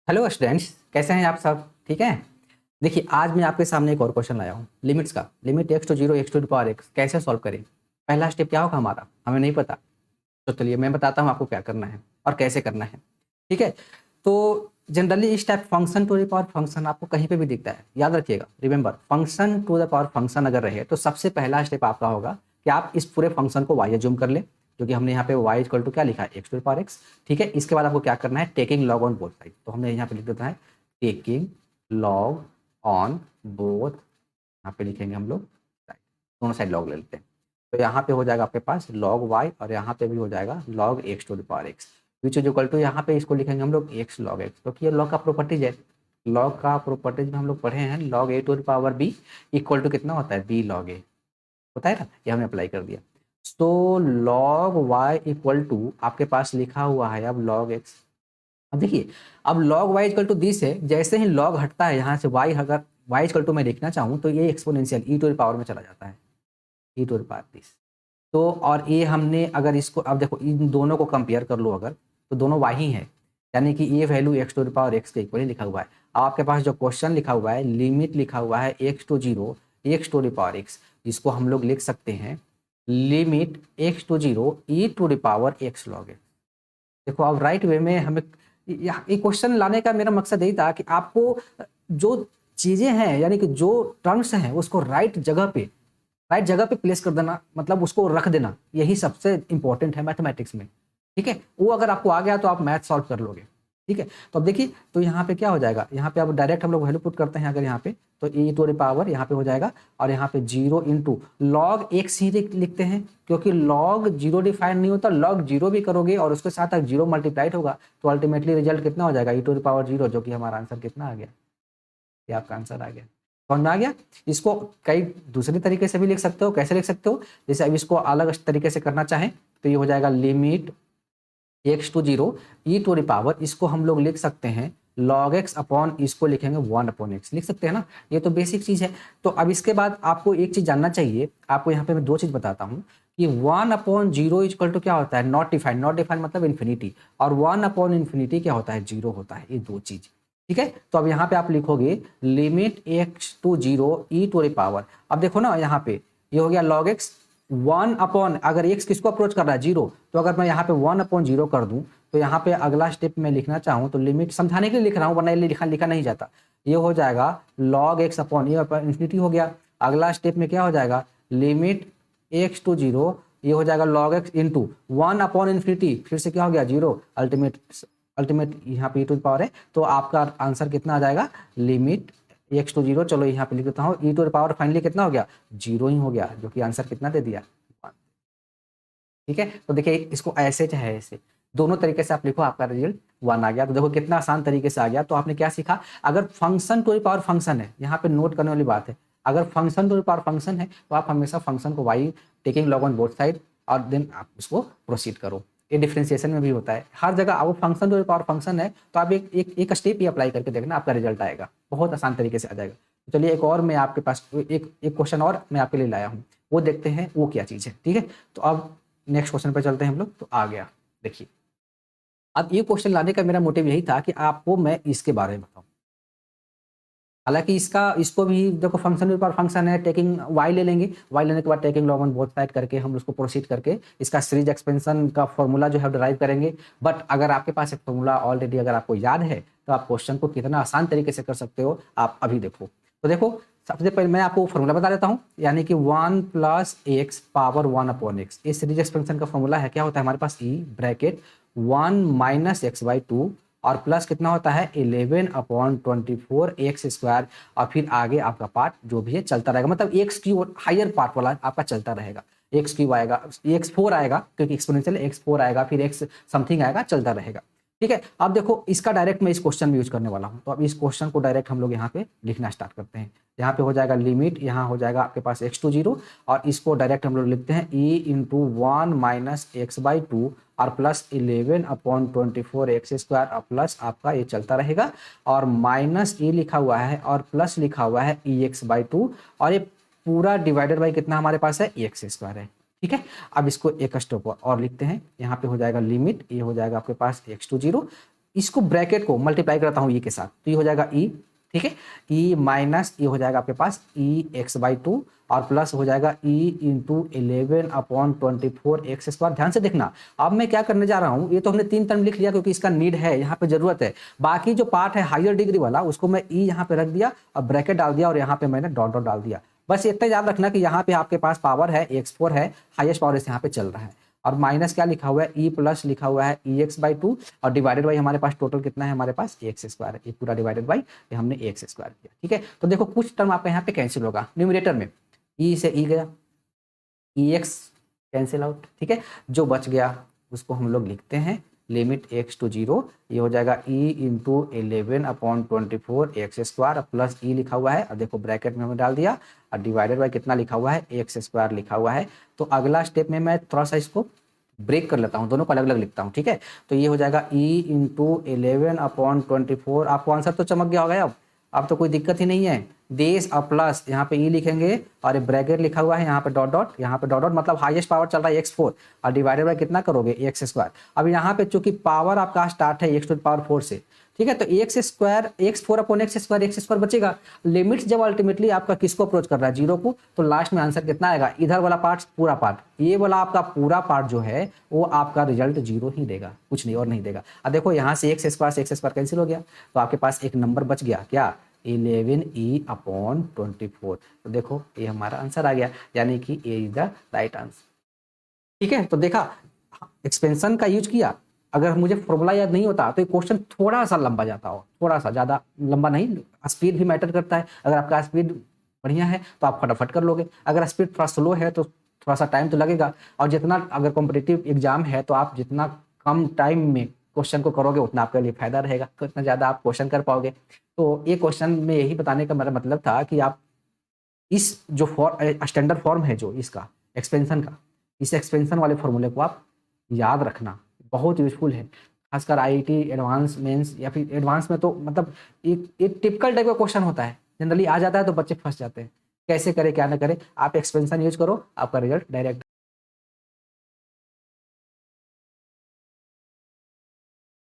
Hello students, कैसे हैं आप सब? ठीक है। देखिए, आज मैं आपके सामने एक और क्वेश्चन लाया हूँ लिमिट्स का। Limit x to zero x to the power x कैसे सॉल्व करें? पहला स्टेप क्या होगा हमारा, हमें नहीं पता। तो चलिए मैं बताता हूँ आपको क्या करना है और कैसे करना है। ठीक है। तो जनरली इस type function to the power function आपको कहीं पे भी दिखता है, याद रखिएगा। Remember, function to the power function अगर रहे तो सबसे पहला स्टेप आपका होगा कि आप इस पूरे फंक्शन को वाई एज्यूम कर ले, क्योंकि हमने यहाँ पे वाई इक्वल टू क्या लिखा है, x to the power x. ठीक है। इसके बाद आपको क्या करना है, taking log on both side. तो हमने यहाँ पे लिख देता है टेकिंग लॉग ऑन बोथ, यहाँ पे लिखेंगे हम लोग साइड, दोनों साइड लॉग ले लेते हैं। तो यहाँ पे हो जाएगा आपके पास लॉग वाई और यहाँ पे भी हो जाएगा log x to the power x, which is equal to यहाँ पे इसको लिखेंगे हम लोग एक्स लॉग एक्स, क्योंकि ये लॉग का प्रॉपर्टीज है। लॉग का प्रॉपर्टीज में हम लोग पढ़े हैं log a to the power b equal to कितना होता है, बी लॉग ए होता है ना। ये हमने अप्लाई कर दिया। तो लॉग वाई इक्वल टू आपके पास लिखा हुआ है अब लॉग एक्स। अब देखिए, अब log y equal to this है, जैसे ही लॉग हटता है यहाँ से वाई, अगर वाई इक्वल टू मैं देखना चाहूँ तो ये exponential e to the power में चला जाता है, e to the power this. तो और ये हमने अगर इसको, अब देखो इन दोनों को कंपेयर कर लो अगर, तो दोनों वाई ही है, यानी कि ये value x to the power x के इक्वल ही लिखा हुआ है। अब आपके पास जो क्वेश्चन लिखा हुआ है, लिमिट लिखा हुआ है x to zero x to the power x, जिसको हम लोग लिख सकते हैं limit x to zero e to the power x log x. देखो, अब राइट वे में हमें ये क्वेश्चन लाने का मेरा मकसद यही था कि आपको जो चीजें हैं, यानी कि जो टर्म्स हैं, उसको राइट जगह पे प्लेस कर देना, मतलब उसको रख देना, यही सबसे इंपॉर्टेंट है मैथमेटिक्स में। ठीक है। वो अगर आपको आ गया तो आप मैथ सॉल्व कर लोगे। ठीक है। तो अब देखिए, तो यहाँ पे क्या हो जाएगा, यहाँ पे अब डायरेक्ट हम लोग वैल्यू पुट करते हैं अगर यहाँ पे, तो ई टू द पावर यहाँ पे हो जाएगा, और यहाँ पे जीरो इंटू लॉग एक्स ही लिखते हैं, क्योंकि लॉग जीरो डिफाइन नहीं होता। लॉग जीरो भी करोगे और उसके साथ जीरो मल्टीप्लाइड होगा, तो अल्टीमेटली रिजल्ट कितना हो जाएगा, ई टू द पावर जीरो, जो कि हमारा आंसर कितना आ गया, ये आपका आंसर आ गया। समझ में आ गया? इसको कई दूसरे तरीके से भी लिख सकते हो। कैसे लिख सकते हो, जैसे अब इसको अलग तरीके से करना चाहें तो ये हो जाएगा limit x to zero e to the power, इसको हम लोग लिख सकते हैं लॉग एक्स अपॉन, इसको लिखेंगे वन अपॉन एक्स, लिख सकते हैं ना। ये तो बेसिक चीज है। तो अब इसके बाद आपको एक चीज जानना चाहिए, आपको यहाँ पे मैं दो चीज बताता हूँ कि one upon zero equal to क्या होता है, नॉट डिफाइंड। नॉट डिफाइंड मतलब इन्फिनिटी, और वन अपॉन इन्फिनिटी क्या होता है, जीरो होता है। ये दो चीज। ठीक है। तो अब यहाँ पे आप लिखोगे limit x to zero e to the power. अब देखो ना, यहाँ पे ये हो गया लॉग एक्स वन अपॉन, अगर एक्स किसको अप्रोच कर रहा है, जीरो, तो अगर मैं यहाँ पे वन अपॉन जीरो कर दूं, तो यहाँ पे अगला स्टेप में लिखना चाहूँ तो लिमिट समझाने के लिए लिख रहा हूँ, वरना ये लिखा नहीं जाता। ये हो जाएगा लॉग एक्स अपॉन, ये इन्फिनिटी हो गया। अगला स्टेप में क्या हो जाएगा, लिमिट एक्स टू जीरो, ये हो जाएगा log x into one upon infinity, फिर से क्या हो गया, जीरो। अल्टीमेट अल्टीमेट यहाँ पे ई टू पावर है, तो आपका आंसर कितना आ जाएगा, लिमिट एक्स टू जीरो, चलो यहाँ पे लिख देता हूँ, ई टू पावर फाइनली कितना हो गया, जीरो ही हो गया, जो कि आंसर कितना दे दिया, 1। ठीक है। तो देखिए, इसको ऐसे चाहे ऐसे दोनों तरीके से आप लिखो, आपका रिजल्ट 1 आ गया। तो देखो कितना आसान तरीके से आ गया। तो आपने क्या सीखा, अगर function to the power function है, यहाँ पे नोट करने वाली बात है, अगर function to the power function है तो आप हमेशा फंक्शन को by taking log on both side, और देन आप उसको प्रोसीड करो। ये डिफरेंशिएशन में भी होता है, हर जगह वो function to the power function है, तो आप एक स्टेप ही अप्लाई करके देखना, आपका रिजल्ट आएगा, बहुत आसान तरीके से आ जाएगा। तो चलिए, एक और मैं आपके पास एक क्वेश्चन और मैं आपके लिए लाया हूँ, वो देखते हैं वो क्या चीज़ है। ठीक है। तो अब नेक्स्ट क्वेश्चन पे चलते हैं हम लोग। तो आ गया, देखिए, अब ये क्वेश्चन लाने का मेरा मोटिव यही था कि आपको मैं इसके बारे में बताऊं। हालांकि इसको भी देखो, फंक्शन पर फंक्शन है, टेकिंग वाई ले लेंगे, वाई लेने के बाद taking log on both side करके हम उसको प्रोसीड करके इसका सीरीज एक्सपेंशन का फॉर्मूला जो है डिराइव करेंगे। बट अगर आपके पास एक फॉर्मूला ऑलरेडी अगर आपको याद है, तो आप क्वेश्चन को कितना आसान तरीके से कर सकते हो, आप अभी देखो। तो देखो, सबसे पहले मैं आपको फॉर्मूला बता देता हूँ, यानी कि 1 plus x power 1 upon x. इस सीरीज एक्सपेंशन का फॉर्मूला है, क्या होता है हमारे पास, e bracket 1 minus x by two, और प्लस कितना होता है, 11 अपॉन 24 एक्स स्क्वायर, और फिर आगे आपका पार्ट जो भी है चलता रहेगा, मतलब एक्स क्यूब हायर पार्ट वाला आपका चलता रहेगा। एक्स क्यूब आएगा, एक्स फोर आएगा, क्योंकि एक्सपोनेंशियल एक्स फोर आएगा, फिर एक्स समथिंग आएगा, चलता रहेगा। ठीक है। अब देखो, इसका डायरेक्ट मैं इस क्वेश्चन में यूज करने वाला हूं, तो अब इस क्वेश्चन को डायरेक्ट हम लोग यहाँ पे लिखना स्टार्ट करते हैं। यहाँ पे हो जाएगा लिमिट, यहाँ हो जाएगा आपके पास एक्स टू जीरो, और इसको डायरेक्ट हम लोग लिखते हैं E into one minus x by two, और प्लस 11 अपॉन 24 एक्स स्क्वायर, और प्लस आपका ये चलता रहेगा, और माइनस ई लिखा हुआ है और प्लस लिखा हुआ है ई एक्स बाई टू, और ये पूरा डिवाइडेड बाई कितना हमारे पास है, एक्स स्क्वायर है। ठीक है। अब इसको एक स्टेप और लिखते हैं, यहाँ पे हो जाएगा लिमिट, ये हो जाएगा आपके पास एक्स टू जीरो, इसको ब्रैकेट को मल्टीप्लाई करता हूँ ई के साथ, तो ये हो जाएगा ई, ठीक है, ई माइनस ये हो जाएगा आपके पास ई एक्स बाई टू और प्लस हो जाएगा ई इंटू 11/24 एक्स स्क्वायर। ध्यान से देखना, अब मैं क्या करने जा रहा हूँ, ये तो हमने 3 टर्म लिख लिया क्योंकि इसका नीड है, यहाँ पे जरूरत है। बाकी जो पार्ट है हायर डिग्री वाला उसको मैं ई यहाँ पे रख दिया और ब्रैकेट डाल दिया और यहाँ पे मैंने डॉट डॉट डाल दिया। बस इतना याद रखना कि यहाँ पे आपके पास पावर है x4 है, हाईएस्ट पावर इस यहाँ पे चल रहा है, और माइनस क्या लिखा हुआ है ई प्लस लिखा हुआ है ई एक्स बाई टू और डिवाइडेड बाई हमारे पास टोटल कितना है, हमारे पास एक्स स्क्वायर है, ये पूरा डिवाइडेड बाई ये हमने एक्स स्क्वायर किया, ठीक है। तो देखो कुछ टर्म आपका यहाँ पे कैंसिल होगा, न्यूमरेटर में ई से ई गया, ई एक्स कैंसिल आउट, ठीक है। जो बच गया उसको हम लोग लिखते हैं लिमिट एक्स टू जीरो, ये हो जाएगा e into 11/24 x square plus e लिखा हुआ है और देखो ब्रैकेट में हमने डाल दिया और डिवाइडेड बाय कितना लिखा हुआ है, एक्स स्क्वायर लिखा हुआ है। तो अगला स्टेप में मैं थोड़ा सा इसको ब्रेक कर लेता हूँ, दोनों को अलग अलग लिखता हूँ, ठीक है। तो ये हो जाएगा ई इंटू 11/24, आपको आंसर तो चमक गया होगा अब तो कोई दिक्कत ही नहीं है। देश और प्लस यहाँ पे ई लिखेंगे और ब्रैकेट लिखा हुआ है, यहाँ पे डॉट डॉट, यहाँ पे डॉट डॉट, मतलब हाईएस्ट पावर चल रहा है x4 और डिवाइडेड बाय कितना करोगे एक्स स्क्वायर। अब यहाँ पे चूंकि पावर आपका स्टार्ट है x टू द पावर 4 से, ठीक है, तो x square x4 upon x square बचेगा। लिमिट जब अल्टीमेटली आपका किसको अप्रोच कर रहा है, जीरो को, तो लास्ट में आंसर कितना आएगा, इधर वाला पार्ट पूरा पार्ट, ये वाला आपका पूरा पार्ट जो है वो आपका रिजल्ट जीरो ही देगा, कुछ नहीं और नहीं देगा। अब देखो यहाँ से एक्स स्क्वायर कैंसिल हो गया, तो आपके पास एक नंबर बच गया, क्या, 11e/24। तो देखो ये हमारा आंसर आ गया, यानी कि ए इज द राइट आंसर, ठीक है। तो देखा एक्सपेंशन का यूज किया, अगर मुझे फॉर्मूला याद नहीं होता तो ये क्वेश्चन थोड़ा सा लंबा जाता हो, थोड़ा सा, ज़्यादा लंबा नहीं, स्पीड भी मैटर करता है। अगर आपका स्पीड बढ़िया है तो आप फटाफट कर लोगे, अगर स्पीड थोड़ा स्लो है तो थोड़ा सा टाइम तो लगेगा। और जितना अगर कॉम्पिटिटिव एग्जाम है तो आप जितना कम टाइम में क्वेश्चन को करोगे उतना आपके लिए फायदा रहेगा, उतना ज़्यादा आप क्वेश्चन कर पाओगे। तो ये क्वेश्चन में यही बताने का मेरा मतलब था कि आप इस जो स्टैंडर्ड फॉर्म है जो इसका एक्सपेंशन का, इस एक्सपेंशन वाले फॉर्मूले को आप याद रखना, बहुत यूजफुल है, खासकर आईआईटी एडवांस मेंस या फिर एडवांस में। तो मतलब एक टिपिकल टाइप का क्वेश्चन होता है, जनरली आ जाता है तो बच्चे फंस जाते हैं, कैसे करें क्या ना करें। आप एक्सपेंशन यूज करो, आपका रिजल्ट डायरेक्ट